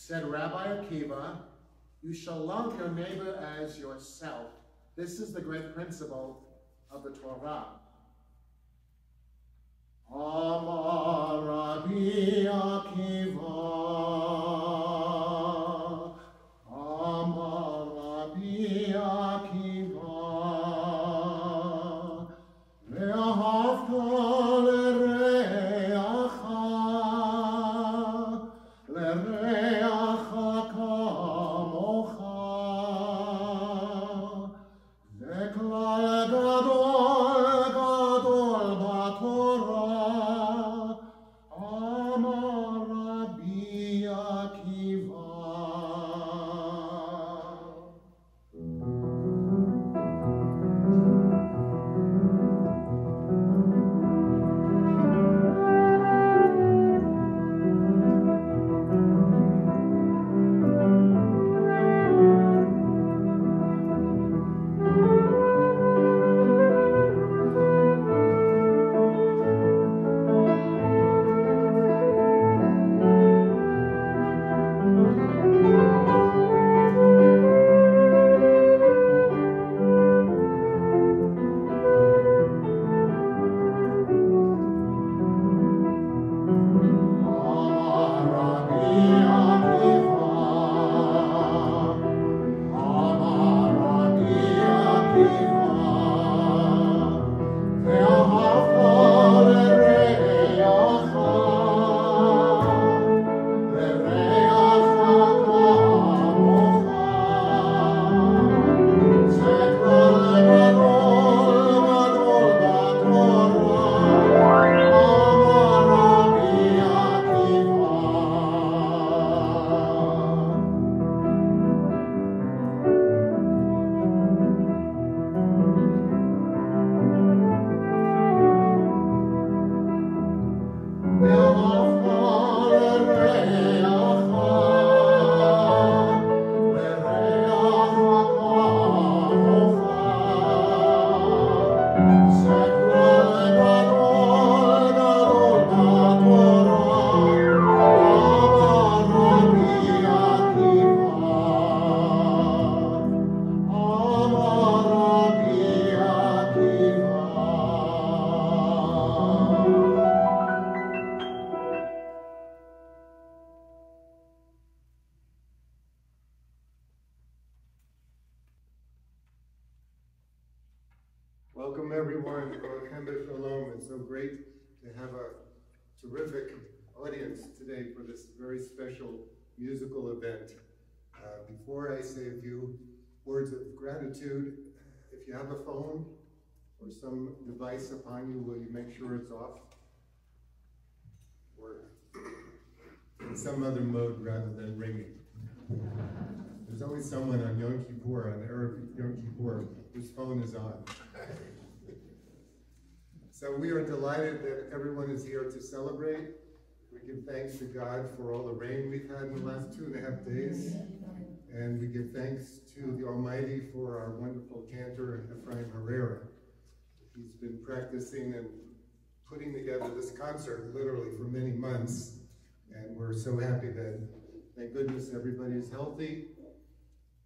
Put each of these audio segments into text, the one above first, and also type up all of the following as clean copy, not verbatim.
Said Rabbi Akiva, you shall love your neighbor as yourself. This is the great principle of the Torah. Amar Rabbi Akiva, Amar Rabbi Akiva, Ve'ahavta l'reacha, l'reacha kamocha, Zeklal gadol gadol b'Torah, Amar Rabbi Akiva. Welcome everyone to Shalom. It's so great to have a terrific audience today for this very special musical event. Before I say a few words of gratitude, if you have a phone or some device upon you, will you make sure it's off? Or in some other mode rather than ringing. There's always someone on Yom Kippur, on Arab Yom Kippur, whose phone is on. So we are delighted that everyone is here to celebrate. We give thanks to God for all the rain we've had in the last 2.5 days. And we give thanks to the Almighty for our wonderful cantor, Ephraim Herrera. He's been practicing and putting together this concert literally for many months. And we're so happy that, thank goodness, everybody is healthy.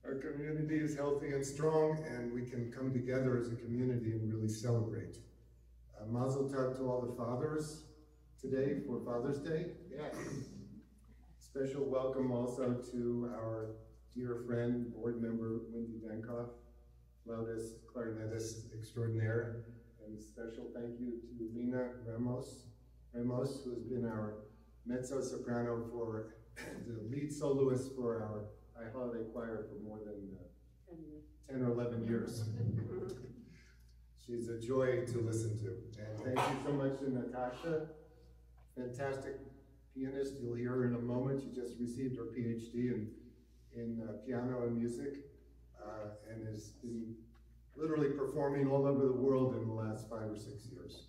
Our community is healthy and strong, and we can come together as a community and really celebrate. Mazel tov to all the fathers today for Father's Day. Yes. Special welcome also to our dear friend, board member, Wendy Dankoff, flautist, clarinetist extraordinaire. And a special thank you to Lina Ramos, who has been our Mezzo Soprano for the lead soloist for our High Holiday Choir for more than 10 or 11 years. She's a joy to listen to. And thank you so much to Natasha, fantastic pianist. You'll hear her in a moment. She just received her PhD in piano and music and has been literally performing all over the world in the last 5 or 6 years.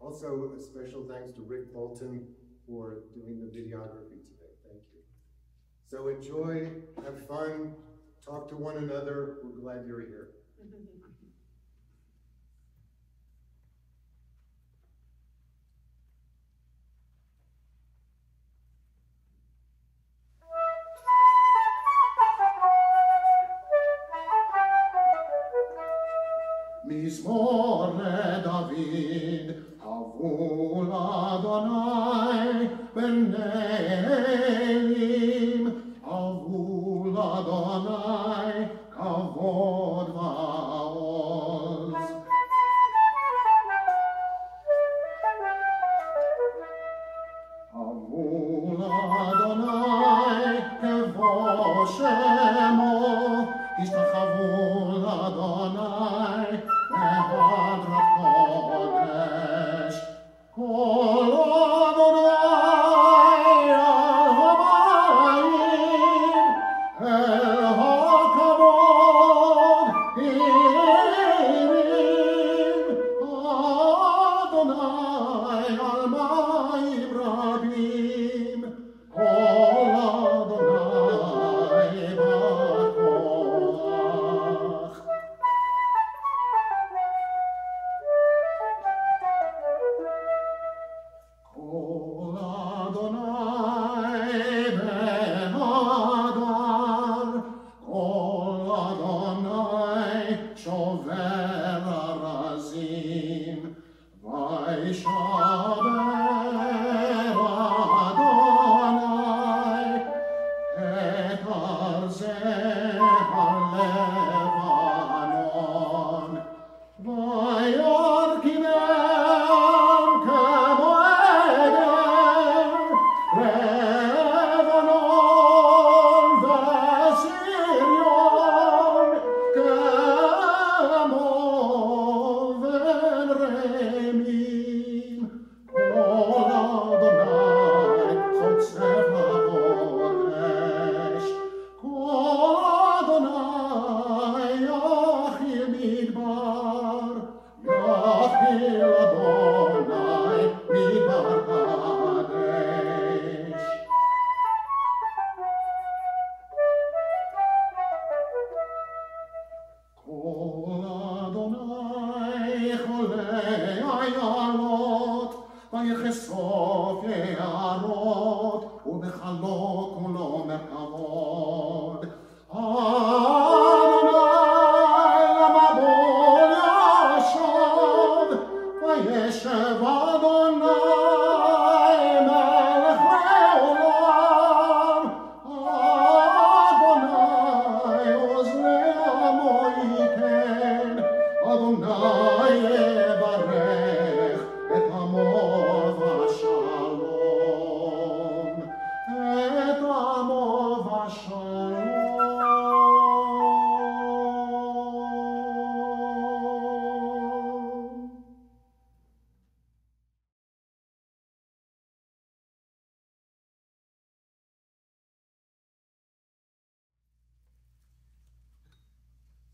Also, a special thanks to Rick Bolton for doing the videography today. Thank you. So enjoy, have fun, talk to one another. We're glad you're here. V'yismor leDavid, Havul Adonai b'ne'elim, Havul Adonai kavod va'oz. Havul Adonai kavod shemo, Ishtachavul Adonai behadrat kodesh. Kol Adonai al-hamayim el hakavod irim. Adonai al-mayim rabim. Kol Adonai b'koach. Kol Adonai ben Adar, Kol Adonai shover arazim, Vaishaber Adonai et arzeh ha'levanon, Vayarkinem kemo Lebanon v'Sirion kemo v'Remim. Kol Adonai chotzev ha'kodesh. Kol Adonai yachil midbar. Yachil Adonai midbar kadesh. Kol Adonai cholei ayalot, vayechesov ye'arot, ubechalot kulo merkavod. Adonai lamabol yashov, vayeshev Adonai melech le'olam. Adonai oz le'amo yiken, Adonai yevarech et amo v'shalom, et amo v'shalom.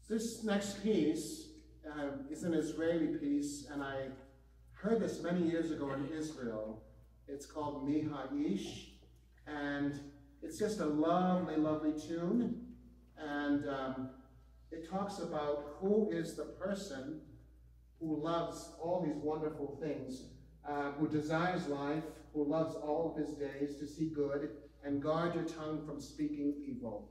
This next piece is an Israeli piece, and I heard this many years ago in Israel. It's called Mi Ha'ish, and it's just a lovely, lovely tune. And it talks about who is the person who loves all these wonderful things, who desires life, who loves all of his days to see good, and guard your tongue from speaking evil.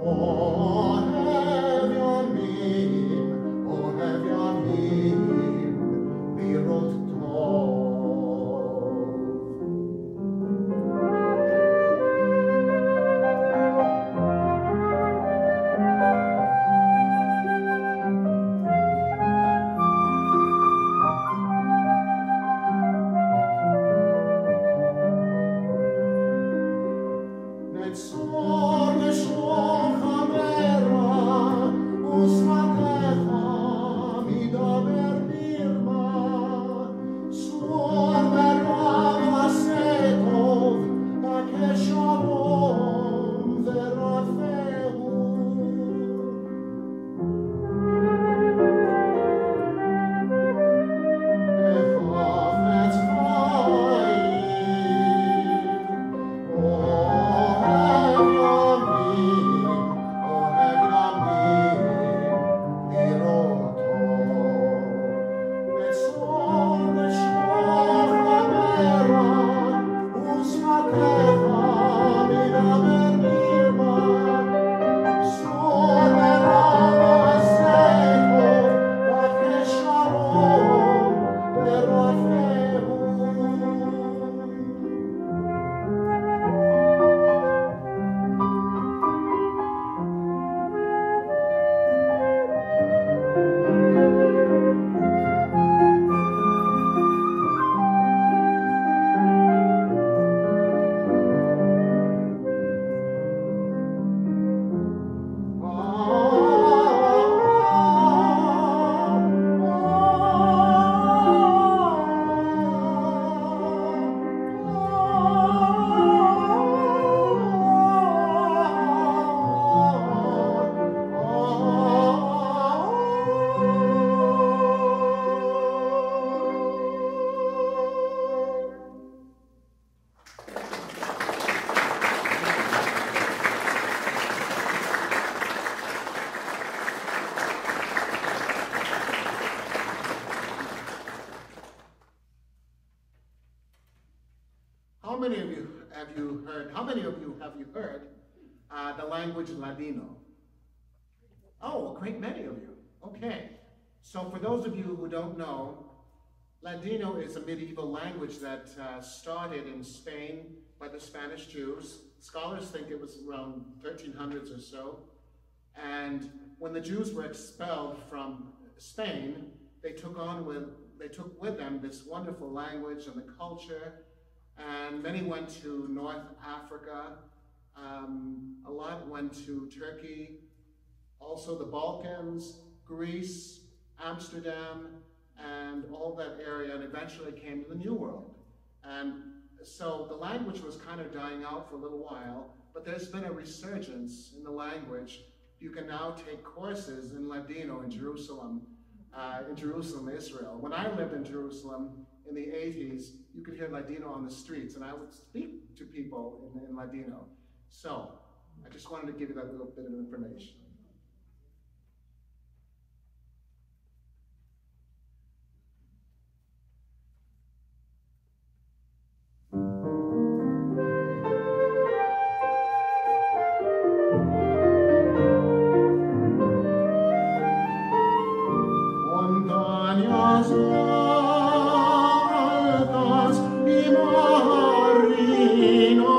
Oh, have your many of you have you heard the language Ladino? Oh, a great many of you. Okay. So for those of you who don't know, Ladino is a medieval language that started in Spain by the Spanish Jews. Scholars think it was around 1300s or so. And when the Jews were expelled from Spain, they took with them this wonderful language and the culture. And many went to North Africa. A lot went to Turkey, also the Balkans, Greece, Amsterdam, and all that area, and eventually came to the New World. And so the language was kind of dying out for a little while, but there's been a resurgence in the language. You can now take courses in Ladino in Jerusalem, Israel. When I lived in Jerusalem in the 80s, you could hear Ladino on the streets, and I would speak to people in Ladino. So I just wanted to give you that little bit of information. Marino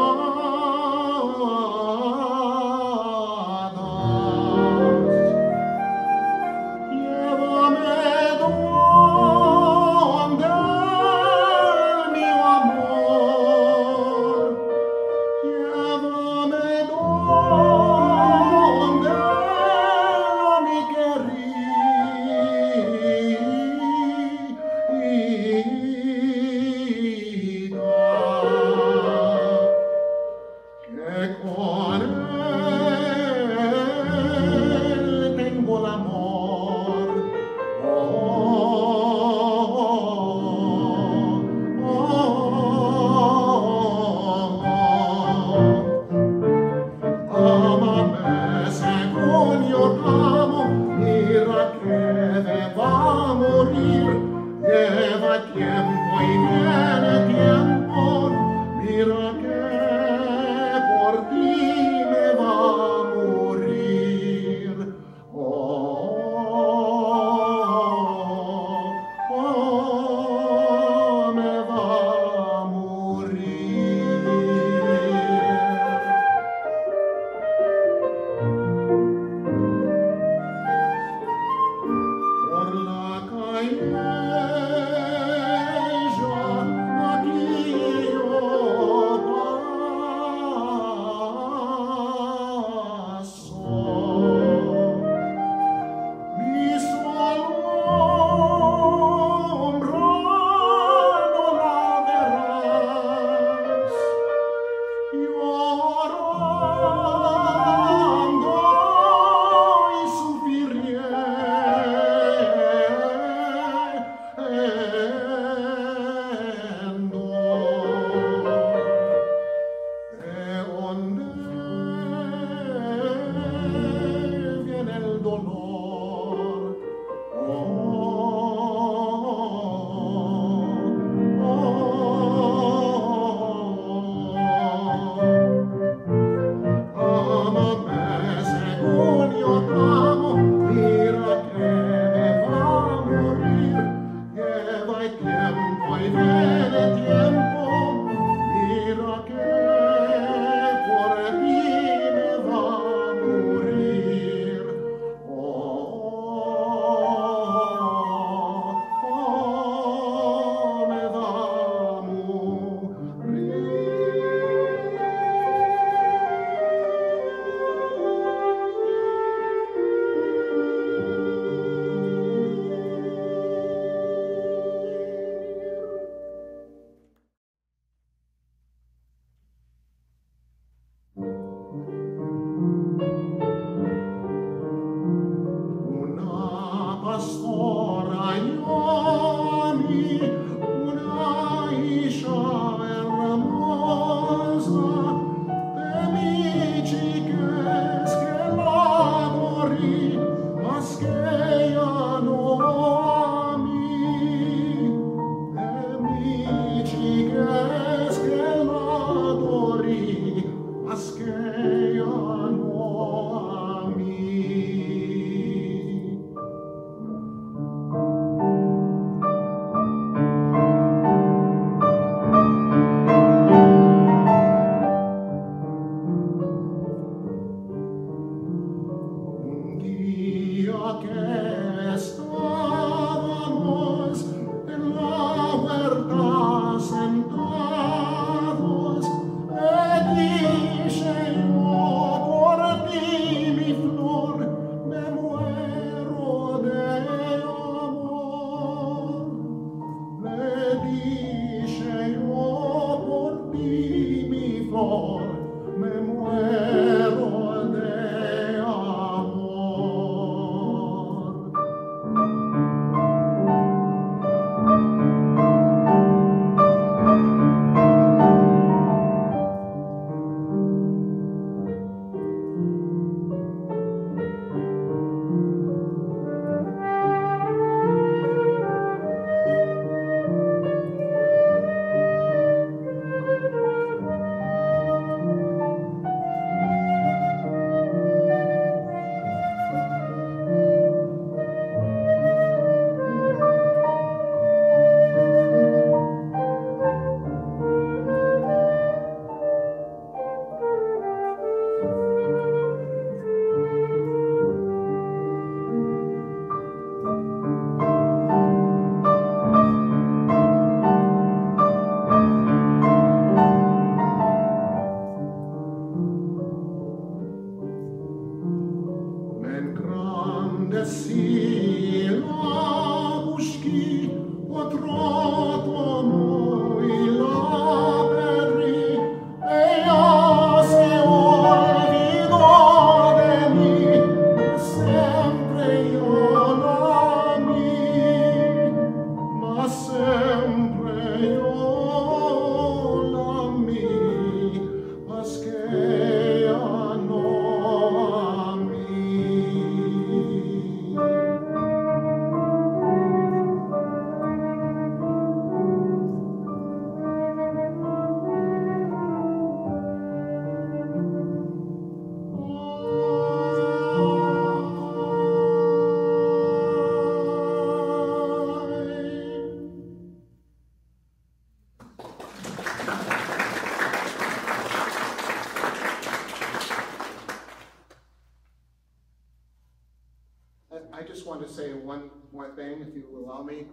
want to say one more thing, if you will allow me.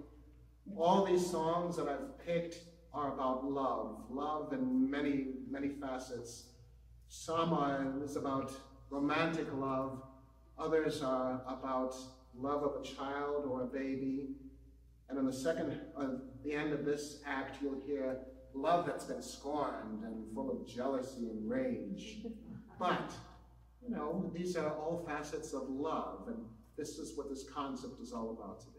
All these songs that I've picked are about love, love in many, many facets. Some is about romantic love, others are about love of a child or a baby. And in the end of this act, you'll hear love that's been scorned and full of jealousy and rage. But, you know, these are all facets of love, and this is what this concept is all about today.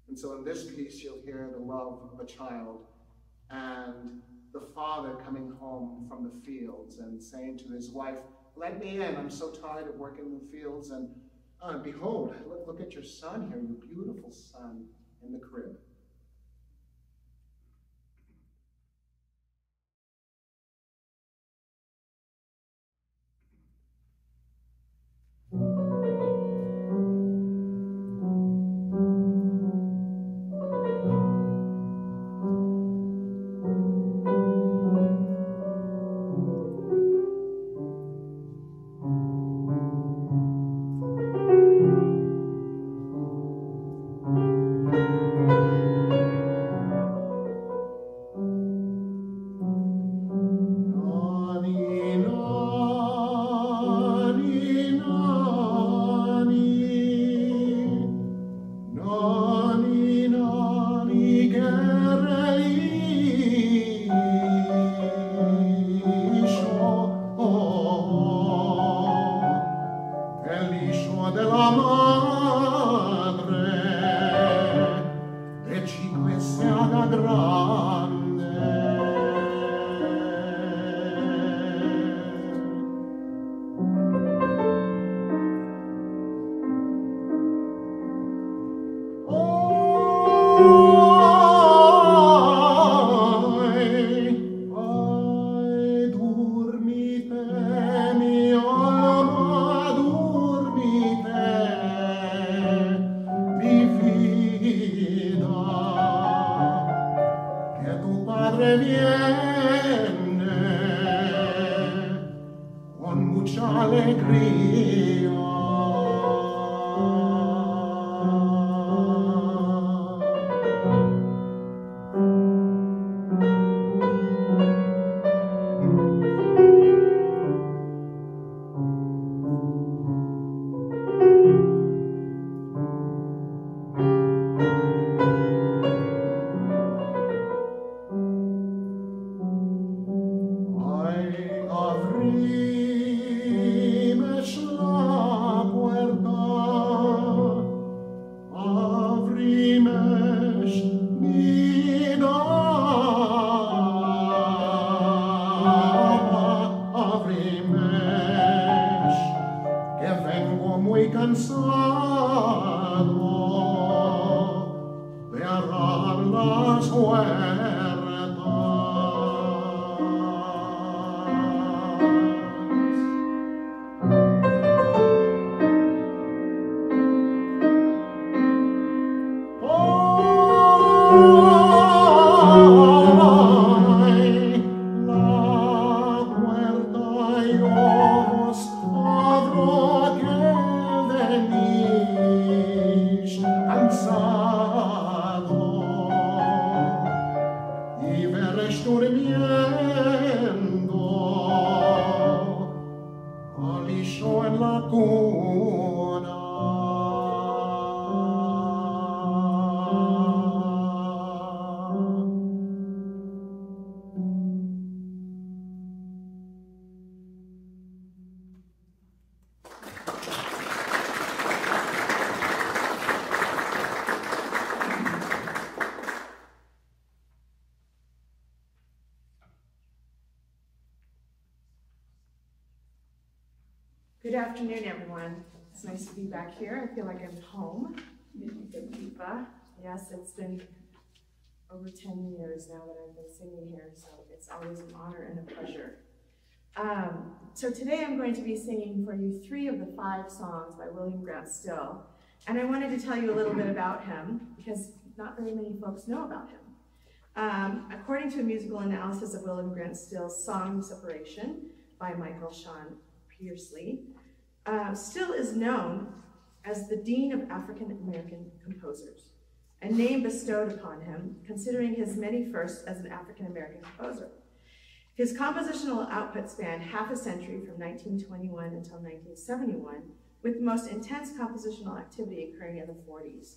And so in this piece, you'll hear the love of a child and the father coming home from the fields and saying to his wife, "Let me in, I'm so tired of working in the fields, and behold, look at your son here, your beautiful son in the crib." Good afternoon, everyone. It's nice to be back here. I feel like I'm home in Beit Tikva. Yes, it's been over 10 years now that I've been singing here, so it's always an honor and a pleasure. So today I'm going to be singing for you 3 of the 5 songs by William Grant Still. And I wanted to tell you a little bit about him, because not very many folks know about him. According to a musical analysis of William Grant Still's song Separation by Michael Sean Piersley, Still is known as the Dean of African American Composers, a name bestowed upon him considering his many firsts as an African American composer. His compositional output spanned half a century from 1921 until 1971, with the most intense compositional activity occurring in the 40s.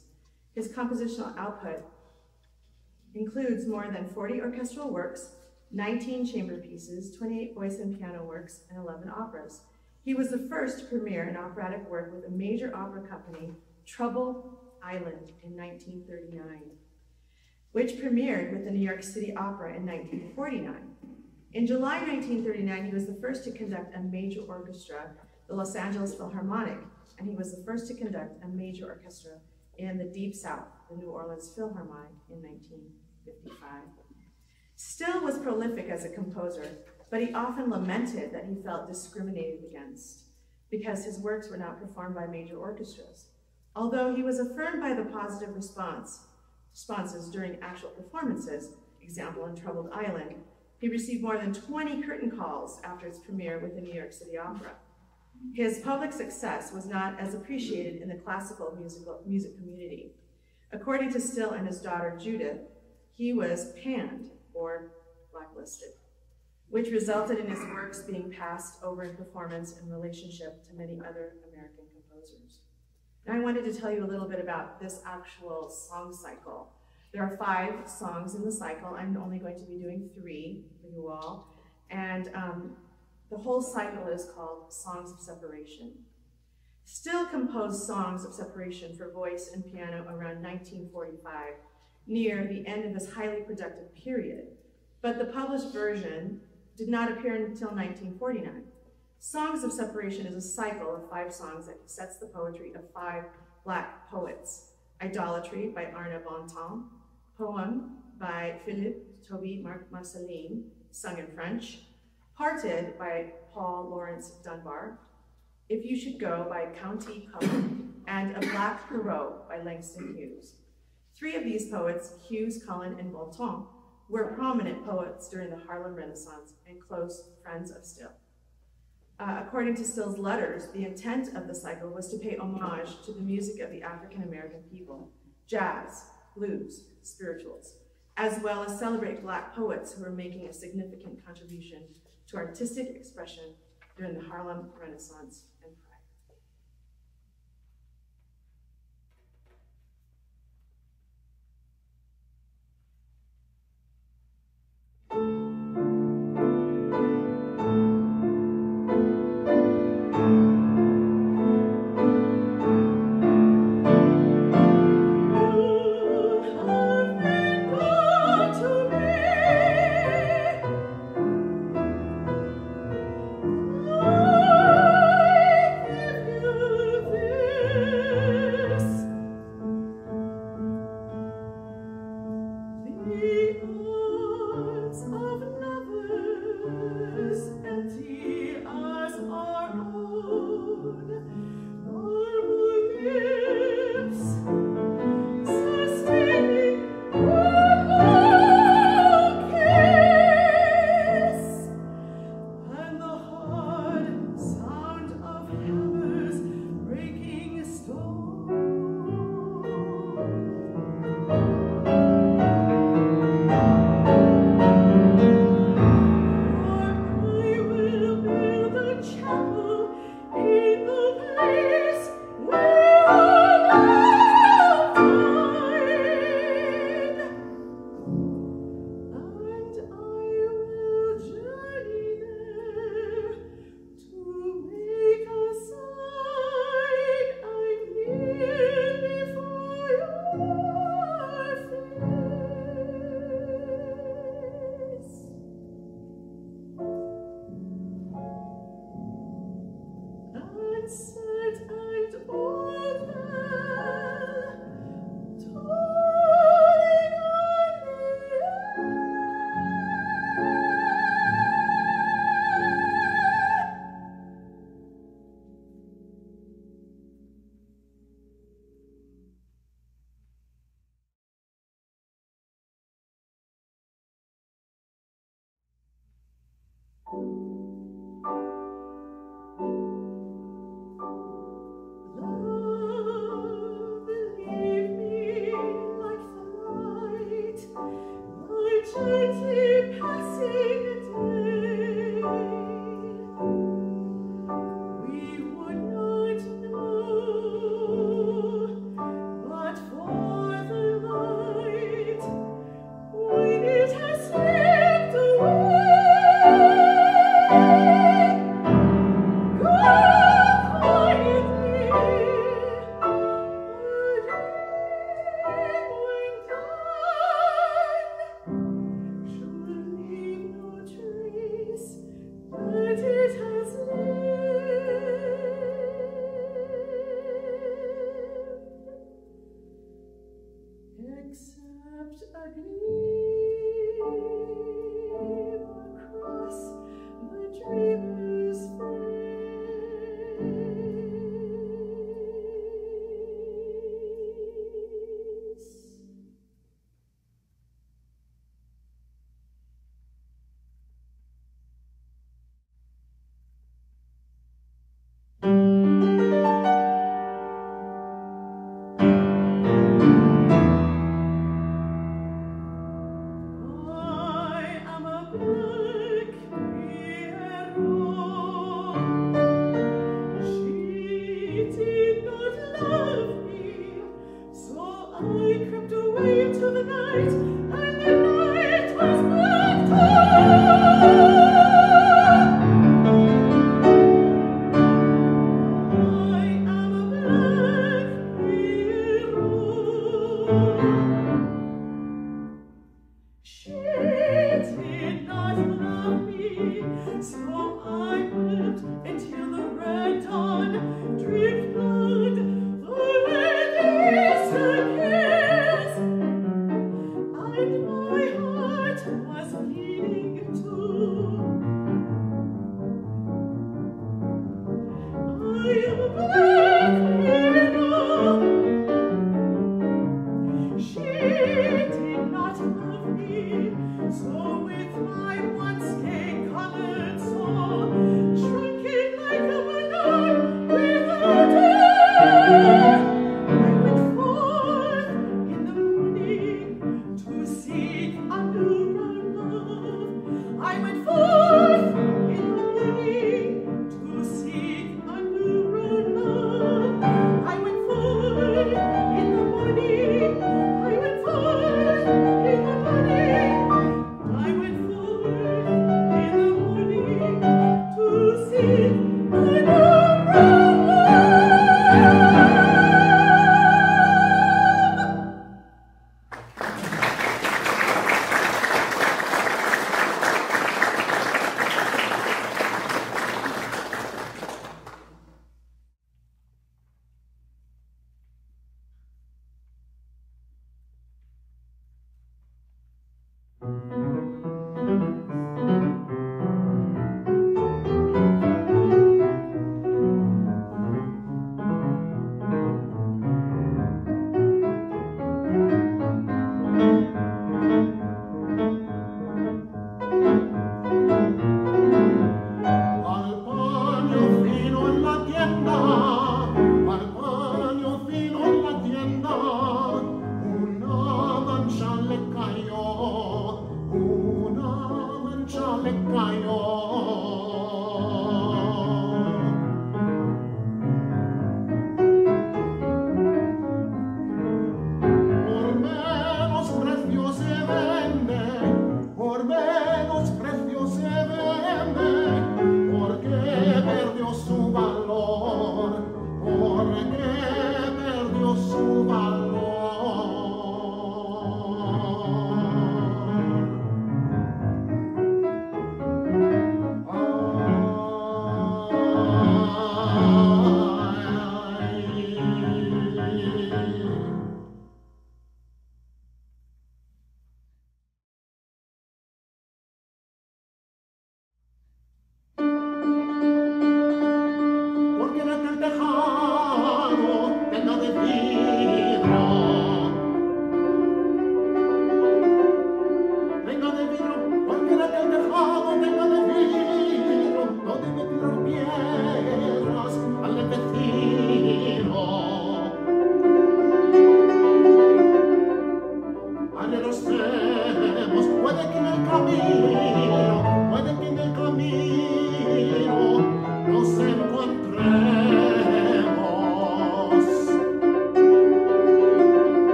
His compositional output includes more than 40 orchestral works, 19 chamber pieces, 28 voice and piano works, and 11 operas. He was the first to premiere an operatic work with a major opera company, Trouble Island, in 1939, which premiered with the New York City Opera in 1949. In July 1939, he was the first to conduct a major orchestra, the Los Angeles Philharmonic, and he was the first to conduct a major orchestra in the Deep South, the New Orleans Philharmonic, in 1955. Still was prolific as a composer, but he often lamented that he felt discriminated against because his works were not performed by major orchestras. Although he was affirmed by the positive responses during actual performances, example in Troubled Island, he received more than 20 curtain calls after its premiere with the New York City Opera. His public success was not as appreciated in the classical music community. According to Still and his daughter Judith, he was panned or blacklisted, which resulted in his works being passed over in performance in relationship to many other American composers. Now I wanted to tell you a little bit about this actual song cycle. There are 5 songs in the cycle. I'm only going to be doing 3 for you all. And the whole cycle is called Songs of Separation. Still composed songs of separation for voice and piano around 1945, near the end of this highly productive period. But the published version did not appear until 1949. Songs of Separation is a cycle of 5 songs that sets the poetry of 5 Black poets. Idolatry by Arna Bontemps, Poem by Philippe Toby Marceline, sung in French, Parted by Paul Laurence Dunbar, If You Should Go by County Cullen, and A Black Perot by Langston Hughes. 3 of these poets, Hughes, Cullen, and Bolton, were prominent poets during the Harlem Renaissance and close friends of Still. According to Still's letters, the intent of the cycle was to pay homage to the music of the African American people, jazz, blues, spirituals, as well as celebrate Black poets who were making a significant contribution to artistic expression during the Harlem Renaissance and prior.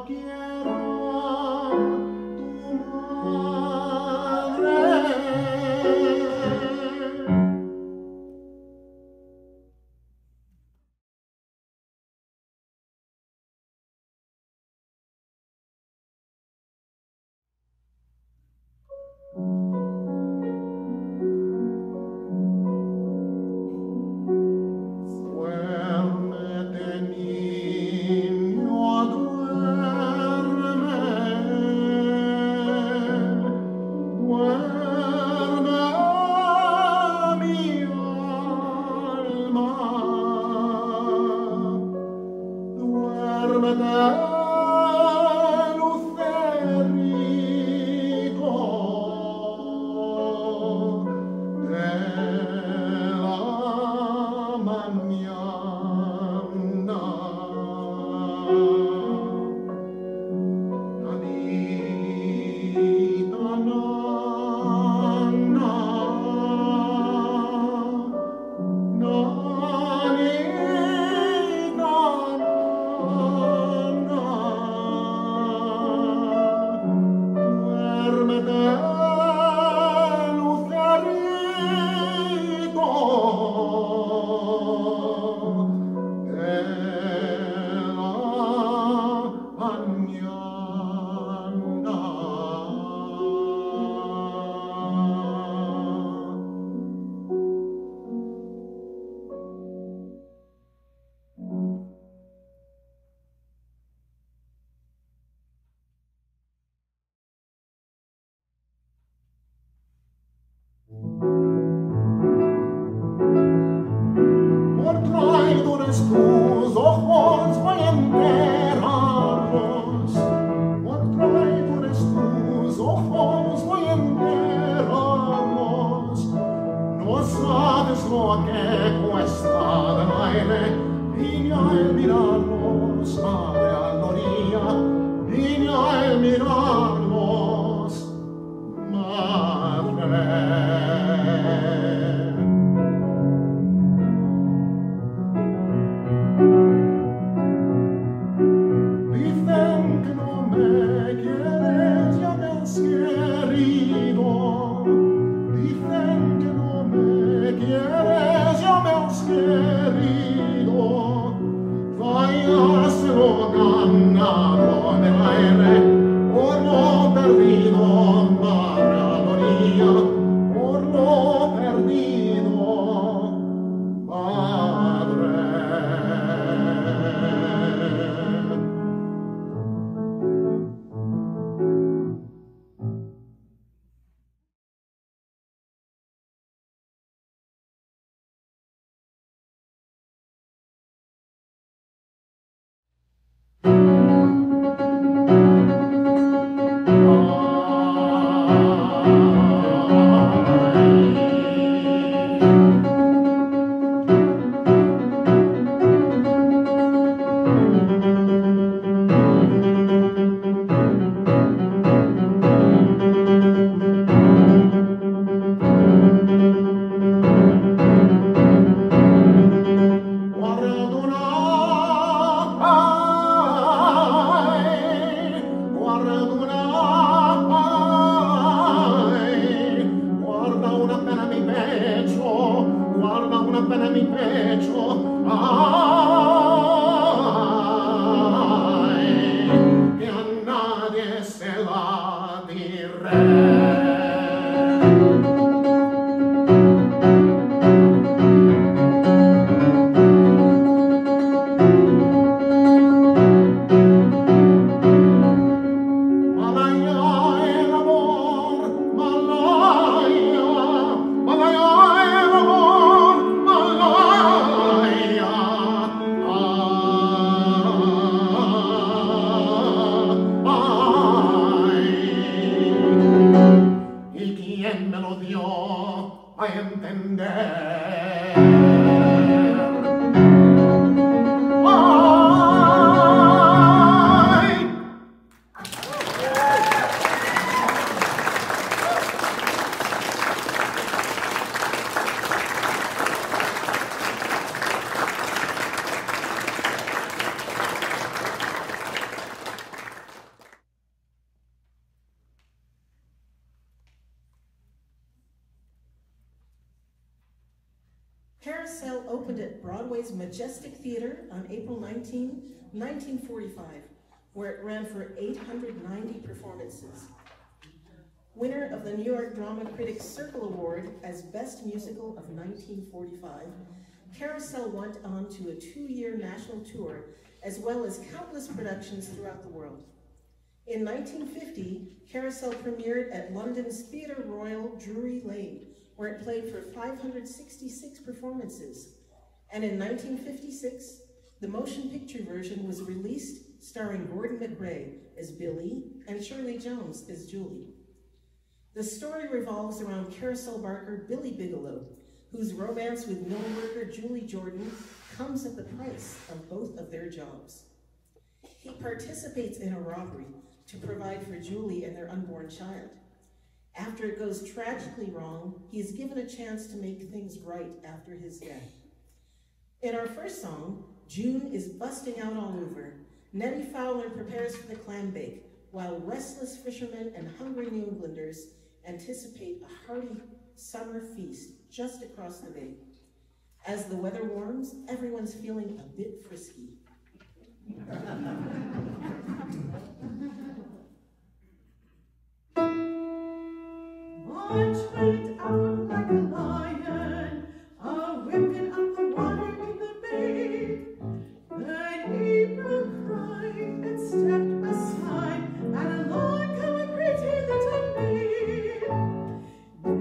quiero tu madre. Carousel opened at Broadway's Majestic Theater on April 19, 1945, where it ran for 890 performances. Winner of the New York Drama Critics Circle Award as Best Musical of 1945, Carousel went on to a 2-year national tour, as well as countless productions throughout the world. In 1950, Carousel premiered at London's Theatre Royal Drury Lane, where it played for 566 performances. And in 1956, the motion picture version was released, starring Gordon McRae as Billy and Shirley Jones as Julie. The story revolves around Carousel barker Billy Bigelow, whose romance with mill worker Julie Jordan comes at the price of both of their jobs. He participates in a robbery to provide for Julie and their unborn child. After it goes tragically wrong, he is given a chance to make things right after his death. In our first song, June is busting out all over. Nettie Fowler prepares for the clam bake, while restless fishermen and hungry New Englanders anticipate a hearty summer feast just across the bay. As the weather warms, everyone's feeling a bit frisky. March went out like a lion, whipping up the water in the bay. Then April cried and stepped aside, and along came a pretty little maid.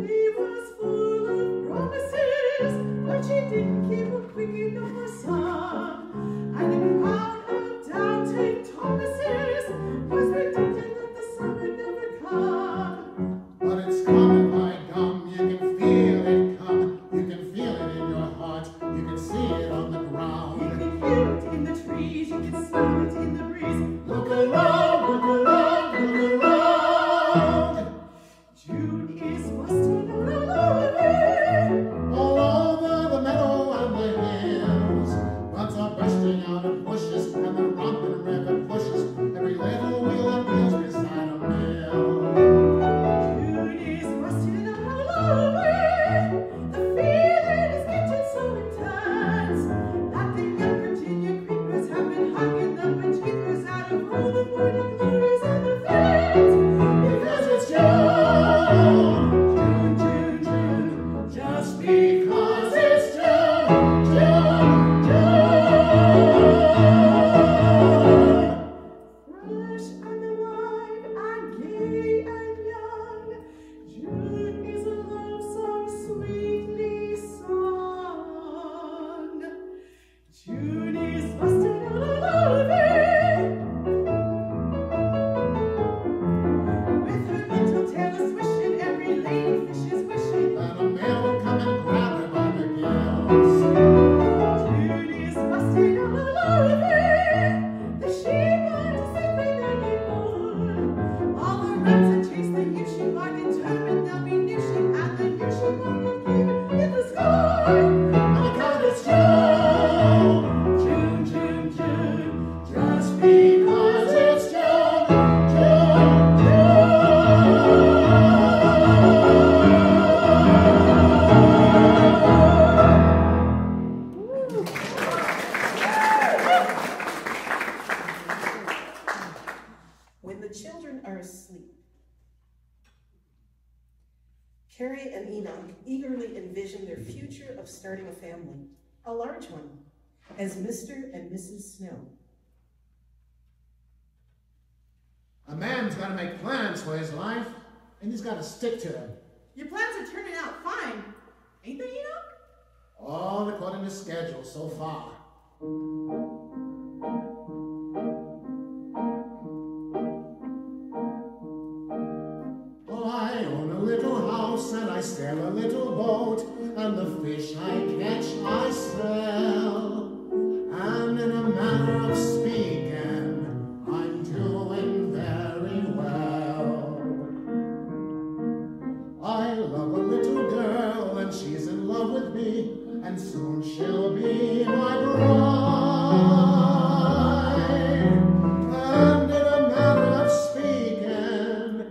She was full of promises, but she didn't keep a quick enough song. And the crowd of doubting Thomases was predicting that the sun would never come. But it's coming, by gum, you can feel it come. You can feel it in your heart, you can see it on the ground. You can hear it in the trees, you can smell it in the breeze. Look around, look around, look around. June is busting out all over. All over the meadow and the hills. Buds are bursting out of bushes, and the romping river pushes every little wheel that wheels beside a mill. June is busting out all over. The feeling is getting so intense that the young Virginia creepers have been hugging the betweeners out of all the morning glories on the fence. Because it's June, June, June, June. Just because it's June, June, June. Fresh and alive and gay and young, June is a love song sweetly sung. June is busting out all over. With her little tail a swishing, every lady fish is wishing. And a man will come and grab her by the gills. June is busting out all over. The sheep are to sing when they get born. All the rats that chase the new sheep are determined they'll be new sheep, and the new sheep will get even in the sky. Because it's June, June, June, June. Just because it's June, June, June. When the children are asleep, Carrie and Enoch eagerly envision their future of starting a family, a large one, as Mr. and Mrs. Snow. A man's got to make plans for his life, and he's got to stick to them. Your plans are turning out fine, ain't they, Enoch? All according to schedule so far. Oh, I own a little house, and I sail a little boat, and the fish I catch I sell. And in a manner of speaking, I'm doing very well. I love a little girl, and she's in love with me, and soon she'll be my bride. And in a manner of speaking,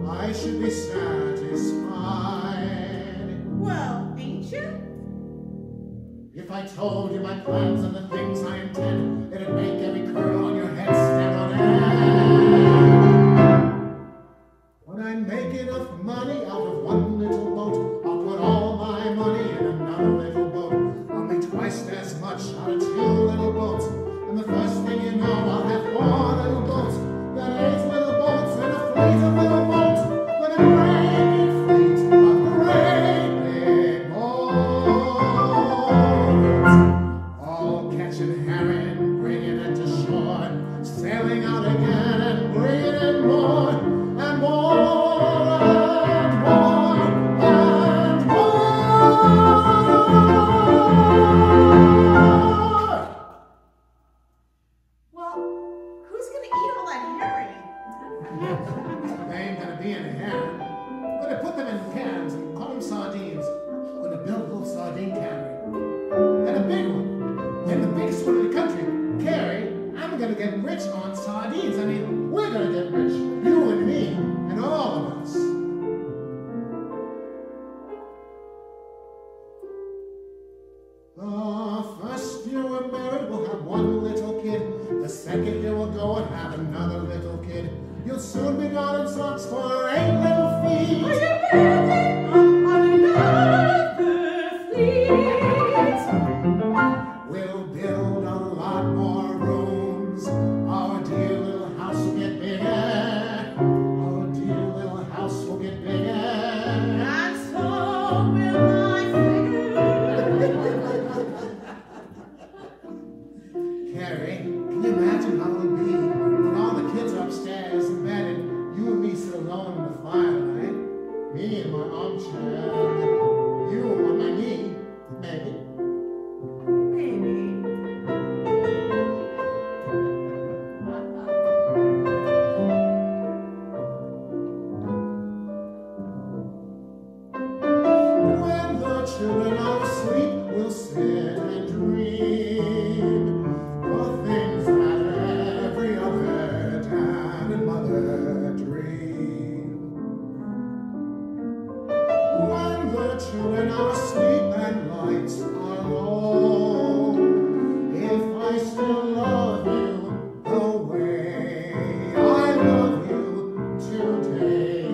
I should be satisfied. Well, ain't you? told you my plans and the things I intend, it'd make every curl on your head stand on end. When I make enough money out of one little boat, I'll put all my money in another little boat. I'll make twice as much out of two little boats, and the first thing you know, I'll have four little boats, then 8 little boats, and a fleet of little boats, then a great big fleet of great big boats, all catching herring, bringing it to shore, sailing out again and bringing in more and more and more and more. Well, who's gonna eat all that herring? They ain't gonna be in a herring. Gonna put them in cans and call them sardines. Gonna build a little sardine cannery. And a big one. And the biggest one in the country. Carrie, I'm gonna get rich on sardines. I mean, we're gonna get rich. You and me and all of us. The first year we're married, we'll have one little kid. The second year we'll go and have another little kid. You'll soon be gone in socks for 8 little feet. Are you building up on another fleet? We'll build a lot more rooms. Our dear little house will get bigger. Our dear little house will get bigger. And so will my figure. Carrie, can you imagine how it'll be when all the kids are upstairs in bed and you and me sit alone in the firelight? Me in my armchair, you on my knee, maybe. Maybe. When the children are asleep, we'll sit and dream of things that every other dad and mother dream. When the children are asleep and lights are low, if I still love you the way I love you today,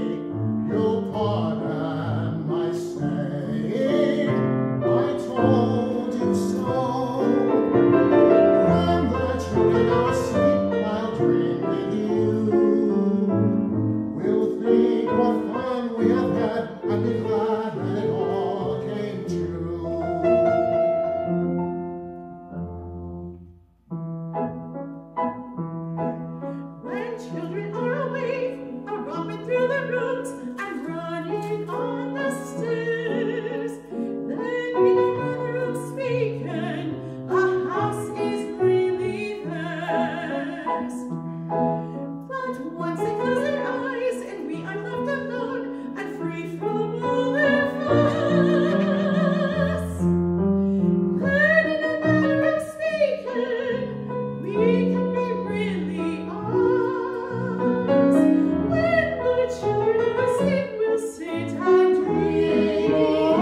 you'll pardon my saying I told you so. When the children are asleep, I'll dream with you. We'll think what fun we have had and be glad that it all came true. When children are awake, are romping through the rooms and running on the stairs, then in another room speaking, a house is really theirs. But once they close their eyes and we are left alone and free from all their fuss, then in another room speaking, we can be really us. When the children are asleep, we'll sit and dream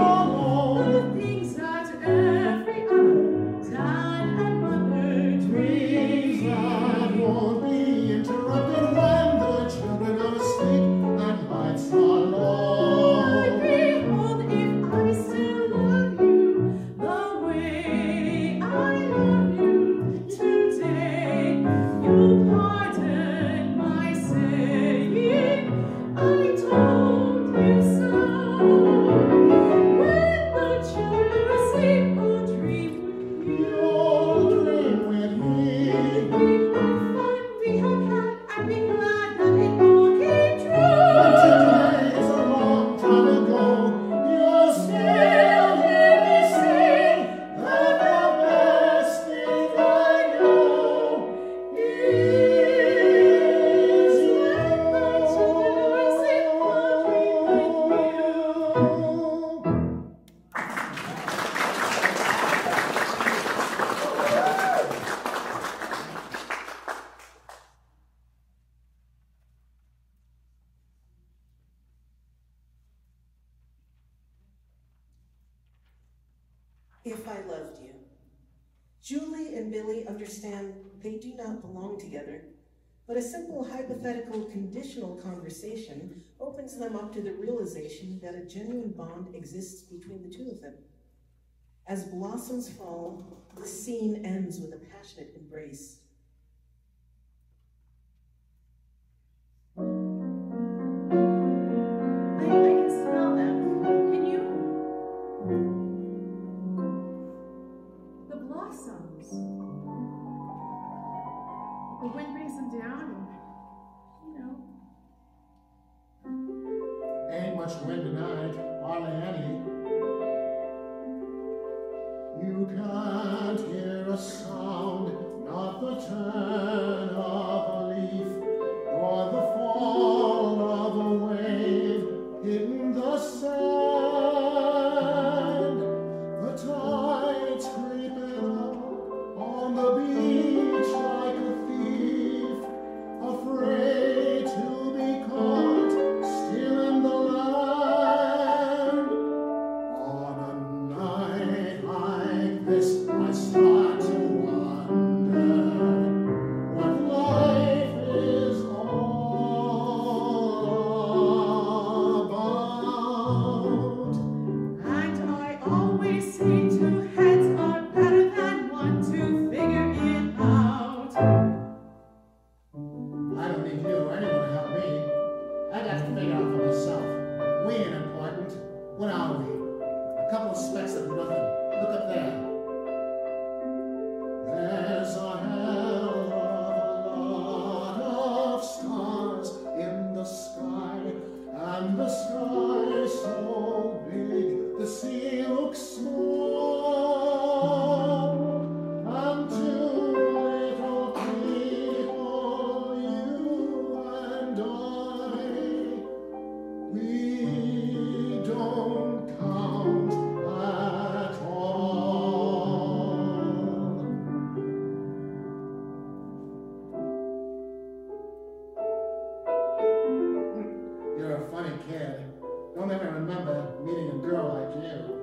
of the things that every other dad and mother Dreams dream. that won't be interrupted when the children are asleep and lights are low. Behold, if I still love you the way I love you today, you'll pardon my saying I told you so. When the children are asleep, I'll dream with you. You'll dream with me. Think what fun we have had and be glad that it all came true. But today is a long time ago. You'll still hear me sing that the best thing I know is When the children are asleep, I'll dream with you. If I loved you. Julie and Billy understand they do not belong together, but a simple hypothetical conditional conversation opens them up to the realization that a genuine bond exists between the two of them. As blossoms fall, the scene ends with a passionate embrace. I can smell them. Can you? The blossoms. The wind brings them down and, Ain't much wind tonight, hardly any. You can't hear a sound, not the turn of a leaf, nor the fall of a wave in the sand. The tide's creeping up on the beach like a thief, afraid to be caught still in the land. On a night like this, I start to wonder what life is all about. and I always say two heads are better than one to figure it out. I don't need you or anyone to help me. I got to figure out for myself. We ain't important. What are we? A couple of specks of nothing. Look up there. There's a hell of a lot of stars in the sky, and the sky so big, the sea looks small. And two little people, you and I, we don't count at all. You're a funny kid. Don't ever remember meeting a girl like you.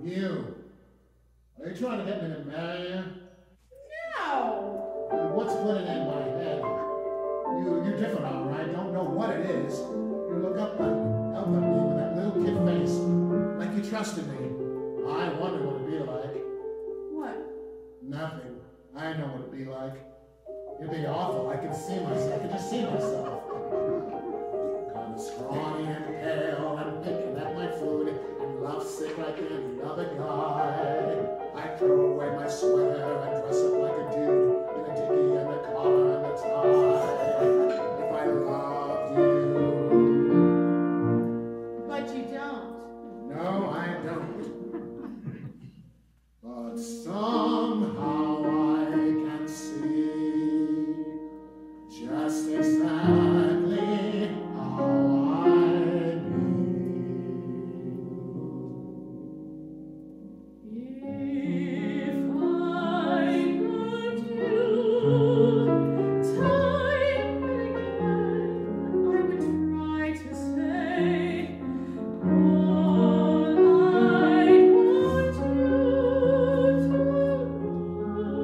You. Are you trying to get me to marry you? No! What's putting in my head? You're different, all right? Don't know what it is. You look up at me with that little kid face, like you trusted me. I wonder what it'd be like. What? Nothing. I know what it'd be like. It'd be awful. I can see myself. I can just see myself. Kind of scrawny and pale and picking at my food and lovesick like any other guy. I throw away my sweater and dress up like a dude in a dickie and a collar and a tie. If I loved you. But you don't. No, I don't. But somehow I can see just exactly how I If I could do time and again, I would try to say all I want you to know.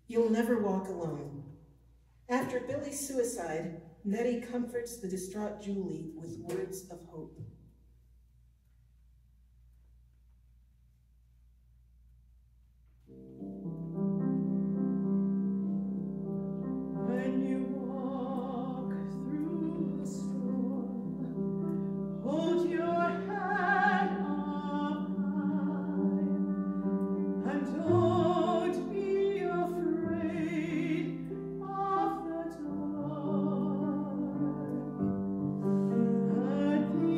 You'll never walk alone. After Billy's suicide, Nettie comforts the distraught Julie with words of hope. When you walk through the storm, hold your head up high, and don't be afraid of the dark. At the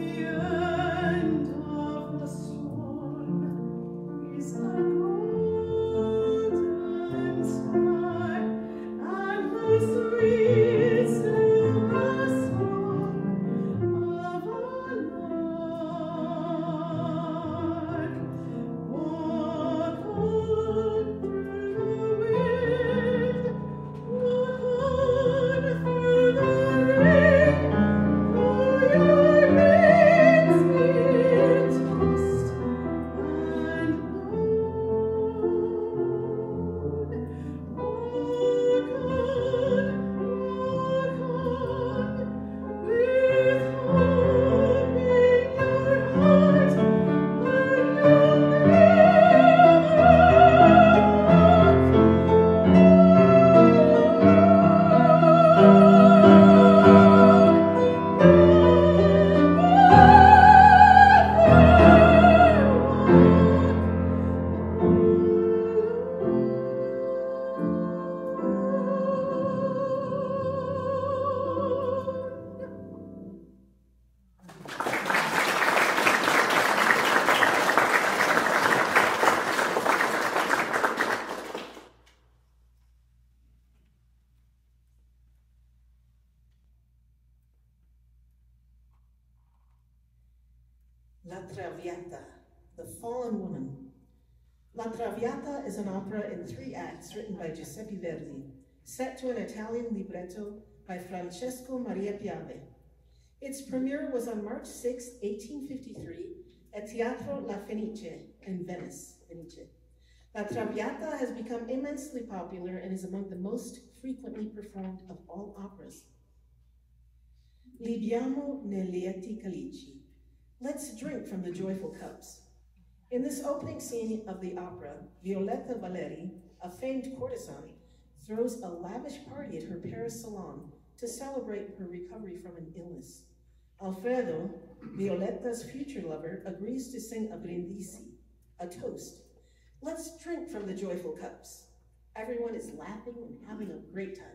end of the storm is a golden sky, and the sweet silver song of a lark. Walk on through the wind, walk on through the rain, for your wings be tossed and blown. Walk on, with hope in your heart, and you'll La Traviata, The Fallen Woman. La Traviata is an opera in 3 acts written by Giuseppe Verdi, set to an Italian libretto by Francesco Maria Piave. Its premiere was on March 6, 1853, at Teatro La Fenice in Venice. La Traviata has become immensely popular and is among the most frequently performed of all operas. Libiamo nei lieti calici. Let's drink from the joyful cups. In this opening scene of the opera, Violetta Valeri, a famed courtesan, throws a lavish party at her Paris salon to celebrate her recovery from an illness. Alfredo, Violetta's future lover, agrees to sing a brindisi, a toast. Let's drink from the joyful cups. Everyone is laughing and having a great time.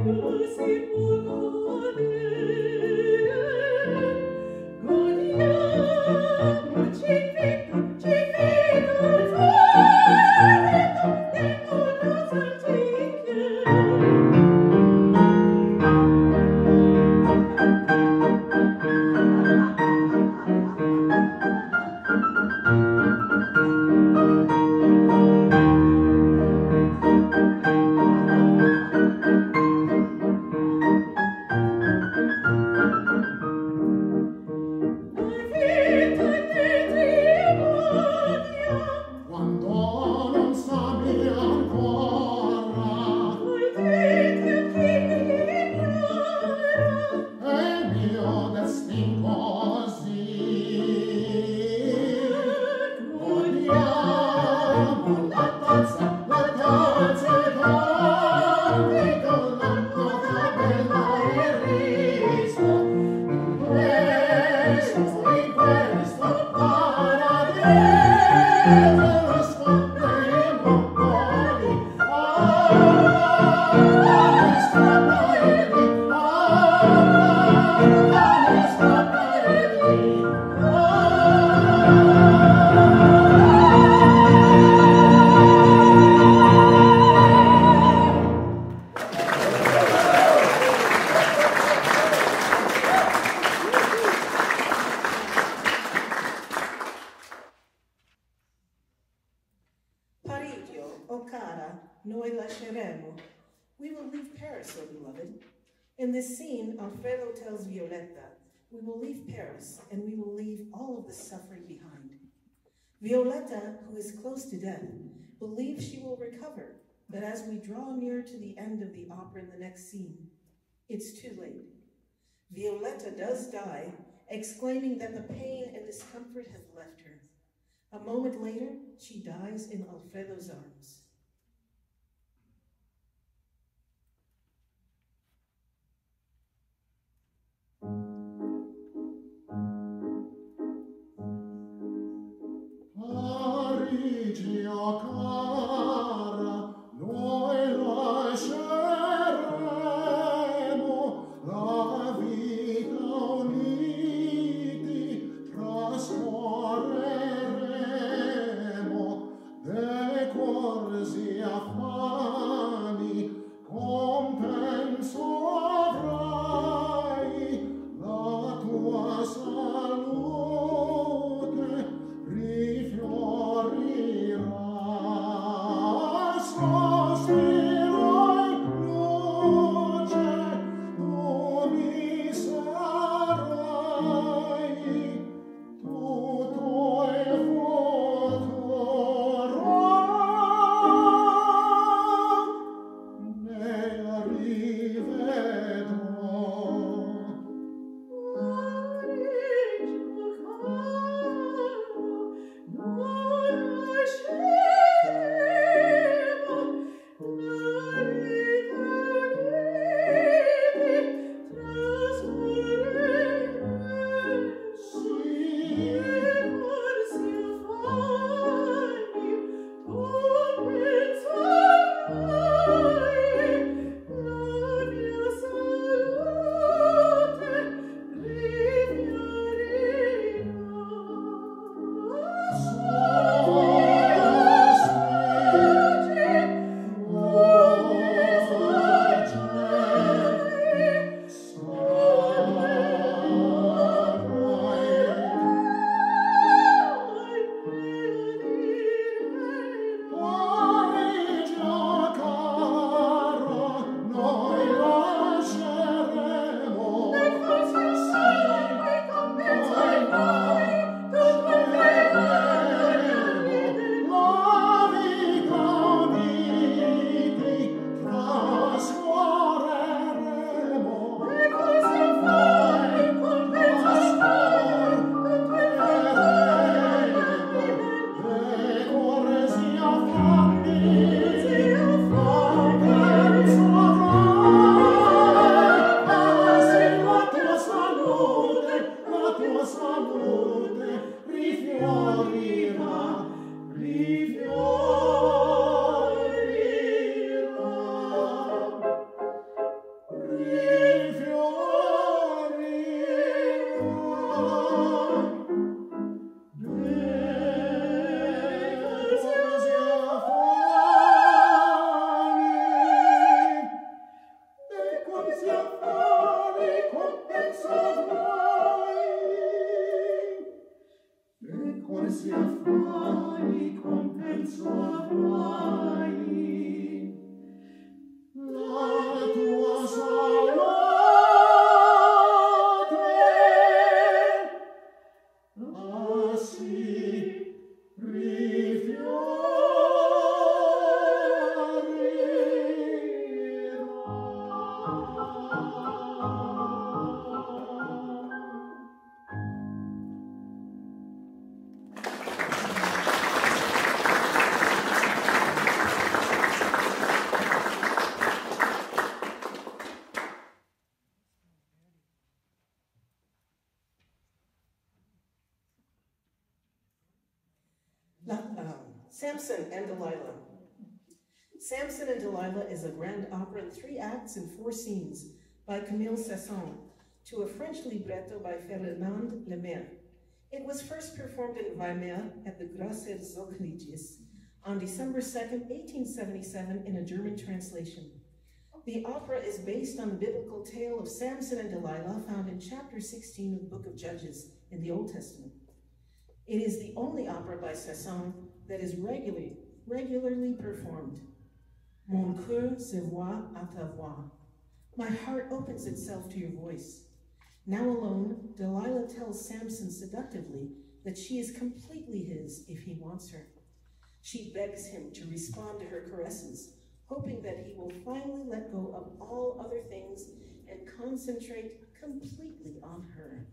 Lucy Paris, O beloved. In this scene, Alfredo tells Violetta, we will leave Paris, and we will leave all of the suffering behind. Violetta, who is close to death, believes she will recover, but as we draw near to the end of the opera in the next scene, it's too late. Violetta does die, exclaiming that the pain and discomfort have left her. A moment later, she dies in Alfredo's arms. Samson and Delilah. Samson and Delilah is a grand opera in 3 acts and 4 scenes by Camille Cesson to a French libretto by Fernand Lemaire. It was first performed in Weimar at the Grasser Zockliges on December 2nd, 1877 in a German translation. The opera is based on the biblical tale of Samson and Delilah found in chapter 16 of the Book of Judges in the Old Testament. It is the only opera by Cesson that is regularly performed. Mon cœur se voit à ta voix. My heart opens itself to your voice. Now alone, Delilah tells Samson seductively that she is completely his if he wants her. She begs him to respond to her caresses, hoping that he will finally let go of all other things and concentrate completely on her.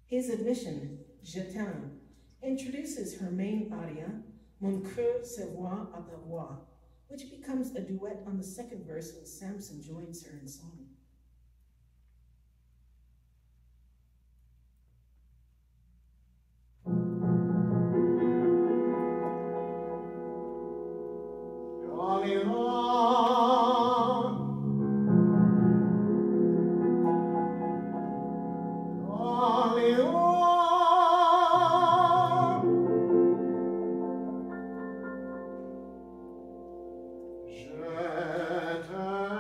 His admission, Je t'aime, introduces her main aria, Mon cœur se voit à ta voix, which becomes a duet on the second verse when Samson joins her in song. Je t'aime.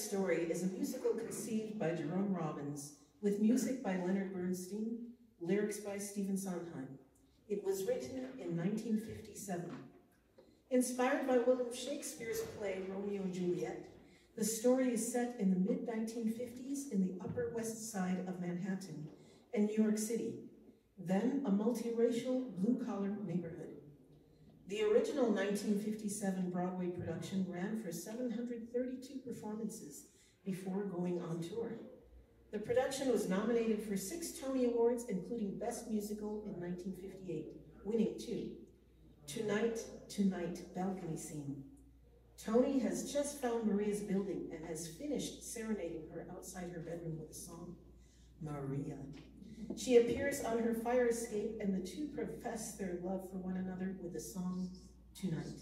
Story is a musical conceived by Jerome Robbins with music by Leonard Bernstein, lyrics by Stephen Sondheim. It was written in 1957. Inspired by William Shakespeare's play Romeo and Juliet, the story is set in the mid-1950s in the Upper West Side of Manhattan and New York City, then a multiracial blue-collar neighborhood. The original 1957 Broadway production ran for 732 performances before going on tour. The production was nominated for 6 Tony Awards, including Best Musical in 1958, winning 2. Tonight, Tonight, balcony scene. Tony has just found Maria's building and has finished serenading her outside her bedroom with a song, Maria. She appears on her fire escape and the two profess their love for one another with the song, Tonight.